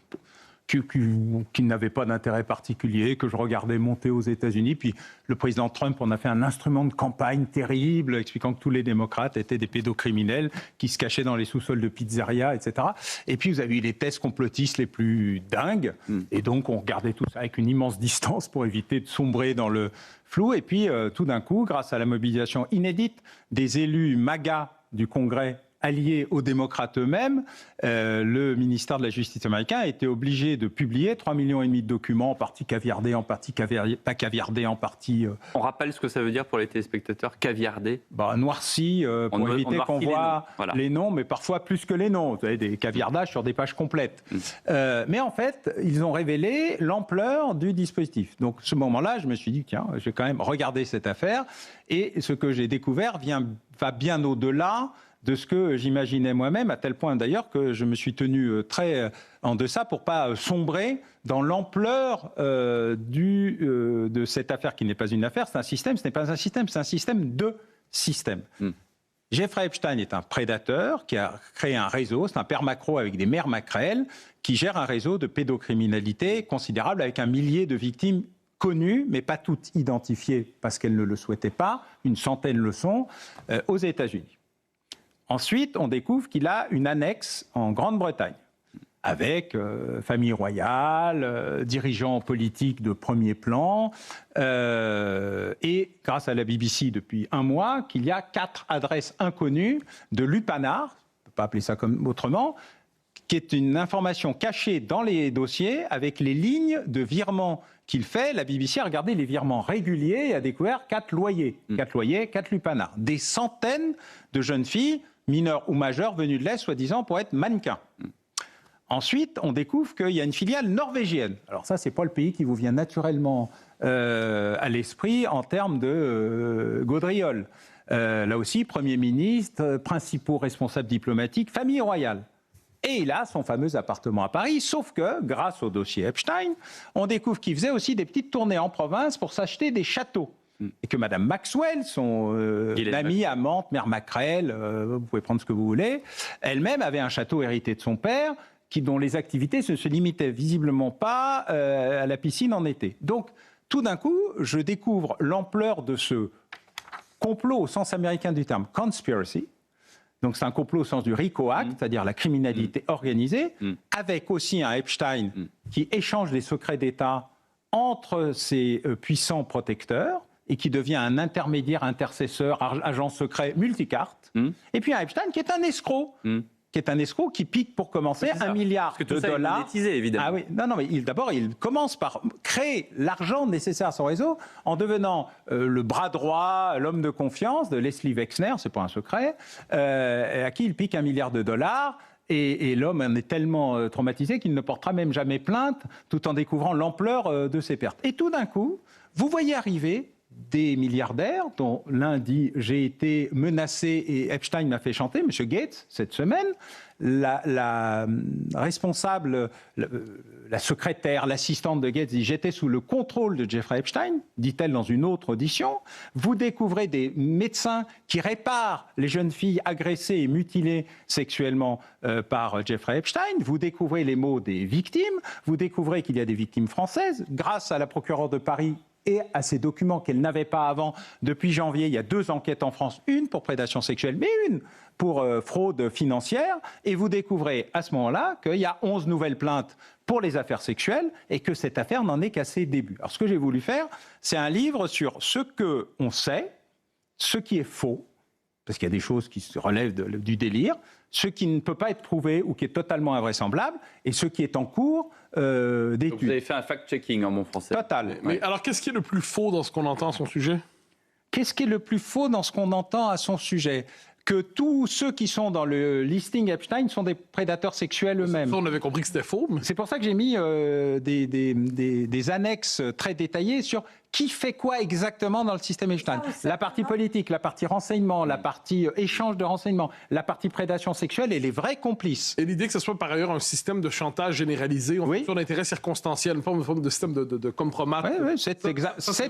qui n'avait pas d'intérêt particulier, que je regardais monter aux États-Unis. Puis le président Trump en a fait un instrument de campagne terrible, expliquant que tous les démocrates étaient des pédocriminels qui se cachaient dans les sous-sols de pizzeria, etc. Et puis vous avez eu les thèses complotistes les plus dingues. Et donc on regardait tout ça avec une immense distance pour éviter de sombrer dans le flou. Et puis tout d'un coup, grâce à la mobilisation inédite des élus MAGA du Congrès, alliés aux démocrates eux-mêmes, le ministère de la Justice américain a été obligé de publier 3,5 millions de documents, en partie caviardés, en partie pas caviardés, en partie... On rappelle ce que ça veut dire pour les téléspectateurs, caviardés. Noircis, pour éviter qu'on voit les noms, mais parfois plus que les noms. Vous avez des caviardages sur des pages complètes. Mais en fait, ils ont révélé l'ampleur du dispositif. Donc, à ce moment-là, je me suis dit, tiens, je vais quand même regarder cette affaire. Et ce que j'ai découvert va bien au-delà de ce que j'imaginais moi-même, à tel point d'ailleurs que je me suis tenu très en deçà pour pas sombrer dans l'ampleur de cette affaire qui n'est pas une affaire, c'est un système, ce n'est pas un système, c'est un système de systèmes. Jeffrey Epstein est un prédateur qui a créé un réseau, c'est un père Macro avec des mères Macrel, qui gère un réseau de pédocriminalité considérable avec 1 millier de victimes connues, mais pas toutes identifiées parce qu'elles ne le souhaitaient pas, une centaine le sont, aux États-Unis. Ensuite, on découvre qu'il a une annexe en Grande-Bretagne, avec famille royale, dirigeants politiques de premier plan, et grâce à la BBC depuis 1 mois, qu'il y a 4 adresses inconnues de lupanar, on ne peut pas appeler ça comme autrement, qui est une information cachée dans les dossiers avec les lignes de virement qu'il fait. La BBC a regardé les virements réguliers et a découvert 4 loyers. 4 loyers, 4 lupanars. Des centaines de jeunes filles, mineures ou majeures, venues de l'Est, soi-disant pour être mannequins. Ensuite, on découvre qu'il y a une filiale norvégienne. Alors ça, c'est pas le pays qui vous vient naturellement à l'esprit en termes de gaudriole. Là aussi, Premier ministre, principaux responsables diplomatiques, famille royale. Et il a son fameux appartement à Paris, sauf que, grâce au dossier Epstein, on découvre qu'il faisait aussi des petites tournées en province pour s'acheter des châteaux. Et que Mme Maxwell, son amie, amante, mère Macrel, vous pouvez prendre ce que vous voulez, elle-même avait un château hérité de son père, dont les activités ne se limitaient visiblement pas à la piscine en été. Donc, tout d'un coup, je découvre l'ampleur de ce complot au sens américain du terme, conspiracy. Donc c'est un complot au sens du RICO Act, c'est-à-dire la criminalité organisée, avec aussi un Epstein qui échange des secrets d'État entre ses puissants protecteurs et qui devient un intermédiaire, intercesseur, agent secret multicarte. Et puis un Epstein qui est un escroc. Qui pique pour commencer 1 milliard de dollars. Monétisé, évidemment. Ah oui, non, mais d'abord, il commence par créer l'argent nécessaire à son réseau en devenant le bras droit, l'homme de confiance de Leslie Wexner, c'est pas un secret, à qui il pique 1 milliard de dollars. Et l'homme en est tellement traumatisé qu'il ne portera même jamais plainte, tout en découvrant l'ampleur de ses pertes. Et tout d'un coup, vous voyez arriver des milliardaires, dont l'un dit « j'ai été menacé et Epstein m'a fait chanter », M. Gates, cette semaine, la responsable, la secrétaire, l'assistante de Gates dit « j'étais sous le contrôle de Jeffrey Epstein », dit-elle dans une autre audition. Vous découvrez des médecins qui réparent les jeunes filles agressées et mutilées sexuellement par Jeffrey Epstein. Vous découvrez les mots des victimes. Vous découvrez qu'il y a des victimes françaises. Grâce à la procureure de Paris et à ces documents qu'elle n'avait pas avant, depuis janvier, il y a 2 enquêtes en France, une pour prédation sexuelle, mais une pour fraude financière. Et vous découvrez à ce moment-là qu'il y a 11 nouvelles plaintes pour les affaires sexuelles et que cette affaire n'en est qu'à ses débuts. Alors ce que j'ai voulu faire, c'est un livre sur ce qu'on sait, ce qui est faux, parce qu'il y a des choses qui se relèvent du délire, ce qui ne peut pas être prouvé ou qui est totalement invraisemblable, et ce qui est en cours d'études. Vous avez fait un fact-checking en bon français. Total. Mais alors, qu'est-ce qui est le plus faux dans ce qu'on entend à son sujet? Qu'est-ce qui est le plus faux dans ce qu'on entend à son sujet? Que tous ceux qui sont dans le listing Epstein sont des prédateurs sexuels eux-mêmes. Ça, on avait compris que c'était faux. Mais... C'est pour ça que j'ai mis des annexes très détaillées sur qui fait quoi exactement dans le système Epstein. La partie politique, la partie renseignement, la partie échange de renseignements, la partie prédation sexuelle et les vrais complices. Et l'idée que ce soit par ailleurs un système de chantage généralisé en fonction d'intérêts circonstanciels, une forme de système de compromat. Oui, c'est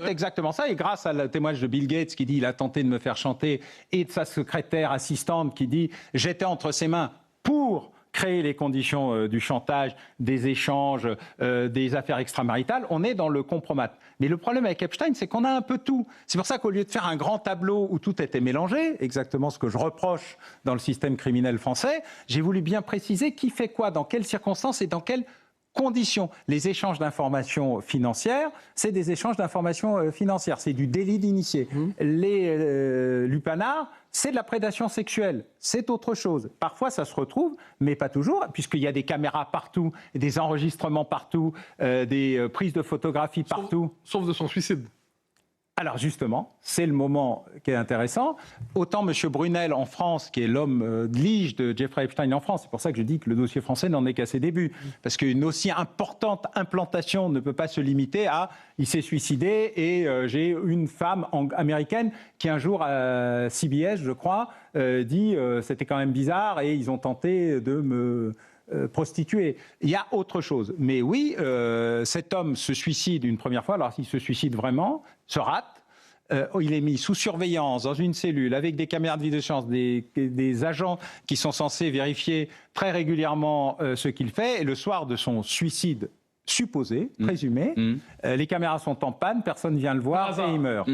exactement ça. Et grâce à le témoignage de Bill Gates qui dit « il a tenté de me faire chanter » et de sa secrétaire assistante qui dit « j'étais entre ses mains pour créer les conditions du chantage, des échanges, des affaires extramaritales. On est dans le compromat. Mais le problème avec Epstein, c'est qu'on a un peu tout. C'est pour ça qu'au lieu de faire un grand tableau où tout était mélangé, exactement ce que je reproche dans le système criminel français, j'ai voulu bien préciser qui fait quoi, dans quelles circonstances et dans quelles conditions. Les échanges d'informations financières, c'est des échanges d'informations financières, c'est du délit d'initié. Les lupanards, c'est de la prédation sexuelle, c'est autre chose. Parfois, ça se retrouve, mais pas toujours, puisqu'il y a des caméras partout, des enregistrements partout, des prises de photographies partout. Sauf de son suicide. Alors justement, c'est le moment qui est intéressant. Autant M. Brunel en France, qui est l'homme de lige de Jeffrey Epstein en France, c'est pour ça que je dis que le dossier français n'en est qu'à ses débuts. Parce qu'une aussi importante implantation ne peut pas se limiter à « il s'est suicidé et j'ai une femme américaine qui un jour à CBS, je crois, dit c'était quand même bizarre et ils ont tenté de me... prostituée. Il y a autre chose. Mais oui, cet homme se suicide une première fois. Alors, s'il se suicide vraiment, se rate. Il est mis sous surveillance dans une cellule avec des caméras de vidéosurveillance, des agents qui sont censés vérifier très régulièrement ce qu'il fait. Et le soir de son suicide supposé, présumé, les caméras sont en panne, personne ne vient le voir et il meurt.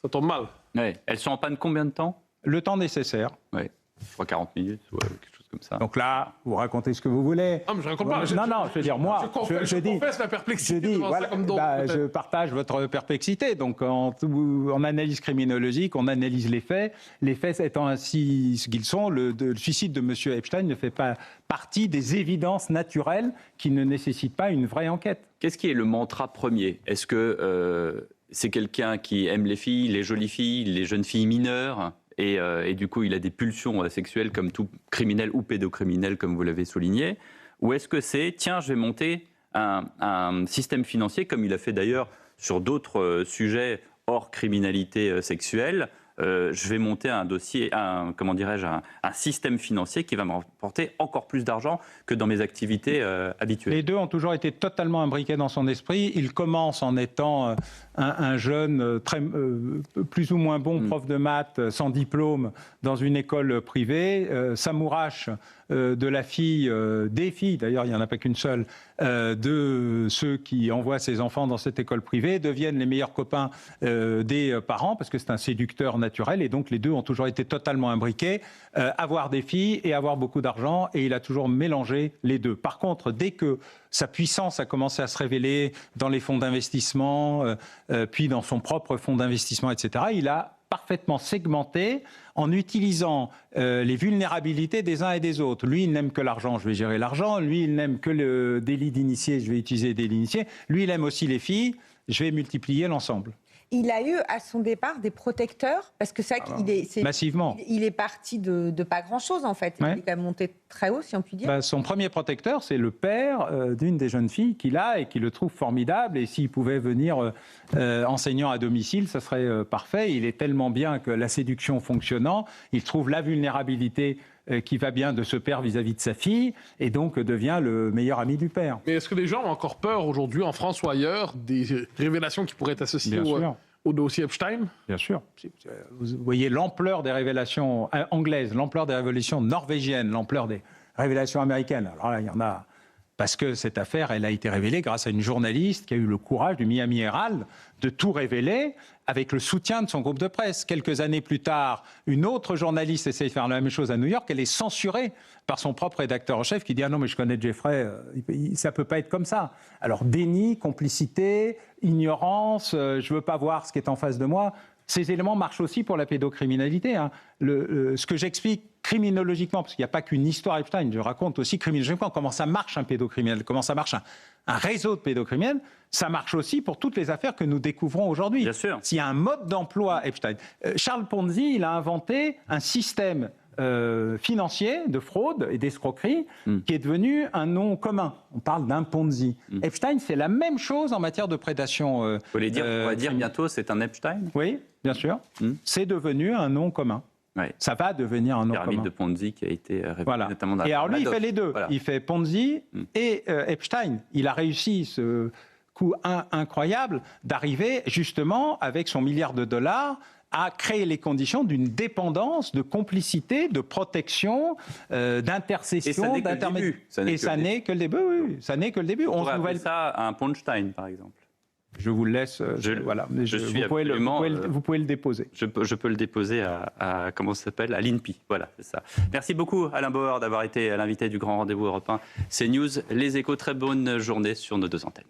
Ça tombe mal. Ouais. Elles sont en panne combien de temps? Le temps nécessaire. Ouais. 40 minutes, quelque chose comme ça. Donc là, vous racontez ce que vous voulez. Ah, mais je raconte pas. Non, je veux dire, moi, je confesse ma perplexité. Voilà, je partage votre perplexité. Donc, en analyse criminologique, on analyse les faits. Les faits étant ainsi ce qu'ils sont, le suicide de M. Epstein ne fait pas partie des évidences naturelles qui ne nécessitent pas une vraie enquête. Qu'est-ce qui est le mantra premier? Est-ce que c'est quelqu'un qui aime les filles, les jolies filles, les jeunes filles mineures et du coup, il a des pulsions sexuelles comme tout criminel ou pédocriminel, comme vous l'avez souligné? Ou est-ce que c'est, tiens, je vais monter un système financier, comme il a fait d'ailleurs sur d'autres sujets hors criminalité sexuelle, je vais monter un dossier, un système financier qui va me rapporter encore plus d'argent que dans mes activités habituelles. Les deux ont toujours été totalement imbriqués dans son esprit. Il commence en étant un jeune plus ou moins bon prof de maths sans diplôme dans une école privée, s'amourache de la fille, des filles, d'ailleurs il n'y en a pas qu'une seule, de ceux qui envoient ses enfants dans cette école privée, deviennent les meilleurs copains des parents, parce que c'est un séducteur naturel, et donc les deux ont toujours été totalement imbriqués, avoir des filles et avoir beaucoup d'argent, et il a toujours mélangé les deux. Par contre, dès que sa puissance a commencé à se révéler dans les fonds d'investissement, puis dans son propre fonds d'investissement, etc., il a parfaitement segmenté en utilisant les vulnérabilités des uns et des autres. Lui, il n'aime que l'argent, je vais gérer l'argent. Lui, il n'aime que le délit d'initié, je vais utiliser le délit d'initié. Lui, il aime aussi les filles, je vais multiplier l'ensemble. Il a eu à son départ des protecteurs, parce que c'est vrai qu'il est... Massivement. Il est parti de pas grand-chose, en fait. Ouais. Il est quand même monté très haut, si on peut dire. Son premier protecteur, c'est le père d'une des jeunes filles qu'il a et qui le trouve formidable. Et s'il pouvait venir enseignant à domicile, ça serait parfait. Il est tellement bien que la séduction fonctionnant, il trouve la vulnérabilité qui va bien de ce père vis-à-vis de sa fille, et donc devient le meilleur ami du père. Mais est-ce que les gens ont encore peur aujourd'hui, en France ou ailleurs, des révélations qui pourraient être associées au dossier Epstein? Bien sûr. Vous voyez l'ampleur des révélations anglaises, l'ampleur des révélations norvégiennes, l'ampleur des révélations américaines. Alors là, il y en a... Parce que cette affaire, elle a été révélée grâce à une journaliste qui a eu le courage du Miami Herald de tout révéler avec le soutien de son groupe de presse. Quelques années plus tard, une autre journaliste essaie de faire la même chose à New York. Elle est censurée par son propre rédacteur en chef qui dit « Ah non, mais je connais Jeffrey, ça ne peut pas être comme ça ». Alors déni, complicité, ignorance, je ne veux pas voir ce qui est en face de moi. Ces éléments marchent aussi pour la pédocriminalité. Hein. Ce que j'explique criminologiquement, parce qu'il n'y a pas qu'une histoire Epstein, je raconte aussi criminologiquement comment ça marche un pédocriminel, comment ça marche un réseau de pédocriminels, ça marche aussi pour toutes les affaires que nous découvrons aujourd'hui. Bien sûr. S'il y a un mode d'emploi Epstein, Charles Ponzi, il a inventé un système financier de fraude et d'escroquerie qui est devenu un nom commun. On parle d'un Ponzi. Epstein, c'est la même chose en matière de prédation. On va dire bientôt c'est un Epstein? Oui, bien sûr. C'est devenu un nom commun. Ouais. Ça va devenir un nom commun. Pyramide de Ponzi qui a été révélée, voilà. Notamment dans et alors lui, il fait les deux. Voilà. Il fait Ponzi et Epstein. Il a réussi ce coup incroyable d'arriver justement avec son $1 milliard a créé les conditions d'une dépendance, de complicité, de protection, d'intercession, d'intermédiation. Et ça n'est que le début. Oui, ça n'est que le début. On pourrait appeler ça un Pondstein, par exemple. Je vous le laisse. Voilà. Vous pouvez le déposer. Je peux le déposer à comment ça s'appelle, à l'INPI. Voilà, c'est ça. Merci beaucoup, Alain Bauer, d'avoir été l'invité du Grand Rendez-vous Europe 1 CNews. Les Échos, très bonne journée sur nos 2 antennes.